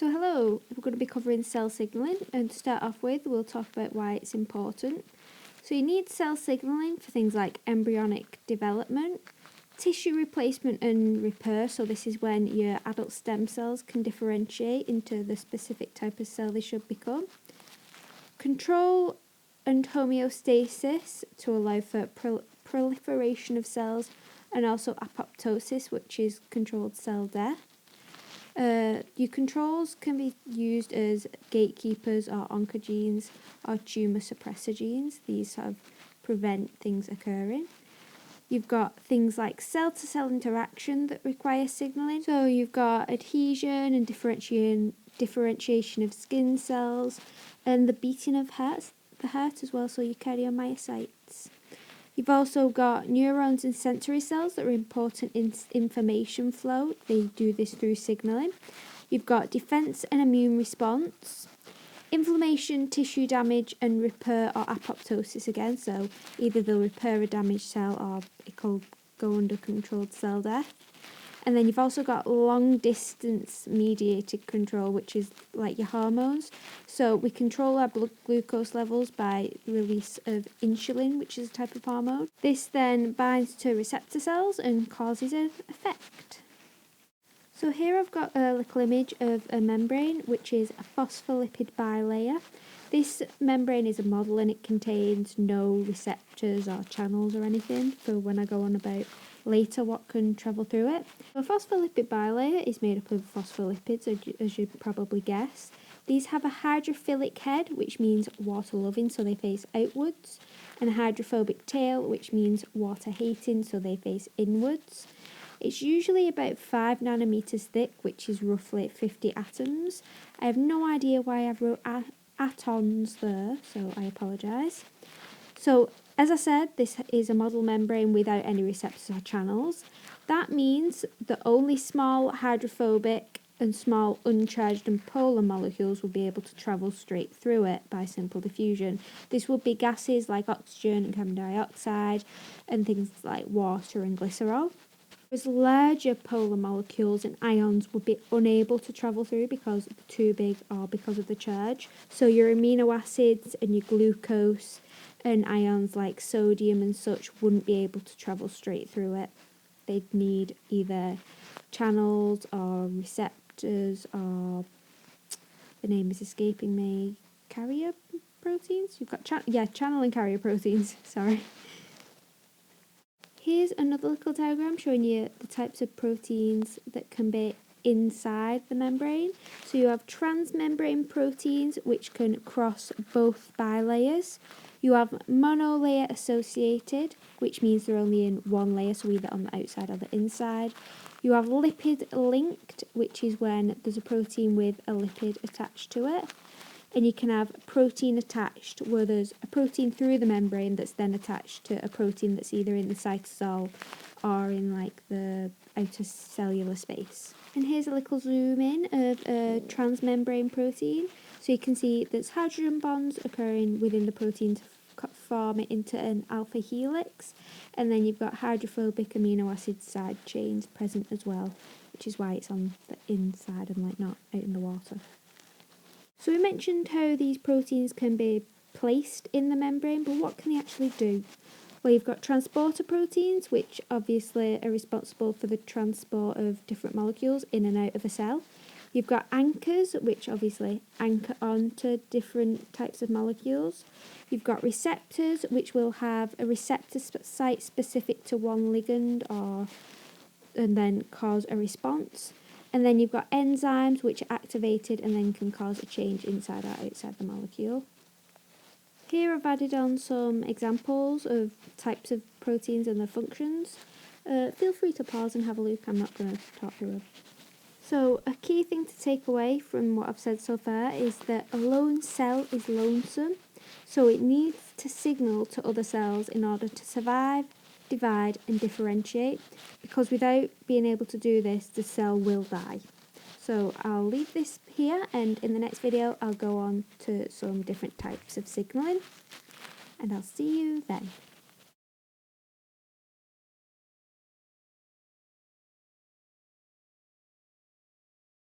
So hello, we're going to be covering cell signalling, and to start off with we'll talk about why it's important. So you need cell signalling for things like embryonic development, tissue replacement and repair, so this is when your adult stem cells can differentiate into the specific type of cell they should become, control and homeostasis to allow for proliferation of cells, and also apoptosis, which is controlled cell death. Your controls can be used as gatekeepers or oncogenes or tumour suppressor genes. These sort of prevent things occurring. You've got things like cell-to-cell interaction that require signalling. So you've got adhesion and differentiation of skin cells, and the beating of the heart as well, so your cardiomyocytes. You've also got neurons and sensory cells that are important in information flow. They do this through signalling. You've got defense and immune response, inflammation, tissue damage, and repair or apoptosis again. So either they'll repair a damaged cell or it could go under controlled cell death. And then you've also got long distance mediated control, which is like your hormones. So we control our blood glucose levels by the release of insulin, which is a type of hormone. This then binds to receptor cells and causes an effect. So here I've got a little image of a membrane, which is a phospholipid bilayer. This membrane is a model and it contains no receptors or channels or anything for when I go on about later what can travel through it. The phospholipid bilayer is made up of phospholipids, as you'd probably guess. These have a hydrophilic head, which means water-loving, so they face outwards, and a hydrophobic tail, which means water-hating, so they face inwards. It's usually about 5 nanometers thick, which is roughly 50 atoms. I have no idea why I've wrote atoms there, so I apologise. So, as I said, this is a model membrane without any receptors or channels. That means that only small hydrophobic and small uncharged and polar molecules will be able to travel straight through it by simple diffusion. This would be gases like oxygen and carbon dioxide and things like water and glycerol. Whereas larger polar molecules and ions would be unable to travel through because they're too big or because of the charge. So your amino acids and your glucose and ions like sodium and such wouldn't be able to travel straight through it. They'd need either channels or receptors or, the name is escaping me, carrier proteins? You've got channel and carrier proteins, sorry. Here's another little diagram showing you the types of proteins that can be inside the membrane. So you have transmembrane proteins, which can cross both bilayers. You have monolayer associated, which means they're only in one layer, so either on the outside or the inside. You have lipid linked, which is when there's a protein with a lipid attached to it. And you can have protein attached, where there's a protein through the membrane that's then attached to a protein that's either in the cytosol or in like the outer cellular space. And here's a little zoom in of a transmembrane protein. So you can see there's hydrogen bonds occurring within the protein to form it into an alpha helix. And then you've got hydrophobic amino acid side chains present as well, which is why it's on the inside and like not out in the water. So we mentioned how these proteins can be placed in the membrane, but what can they actually do? Well, you've got transporter proteins, which obviously are responsible for the transport of different molecules in and out of a cell. You've got anchors, which obviously anchor onto different types of molecules. You've got receptors, which will have a receptor site specific to one ligand and then cause a response. And then you've got enzymes, which are activated and then can cause a change inside or outside the molecule. Here I've added on some examples of types of proteins and their functions. Feel free to pause and have a look, I'm not going to talk through them. So a key thing to take away from what I've said so far is that a lone cell is lonesome, so it needs to signal to other cells in order to survive, divide and differentiate, because without being able to do this, the cell will die. So I'll leave this here, and in the next video I'll go on to some different types of signalling, and I'll see you then.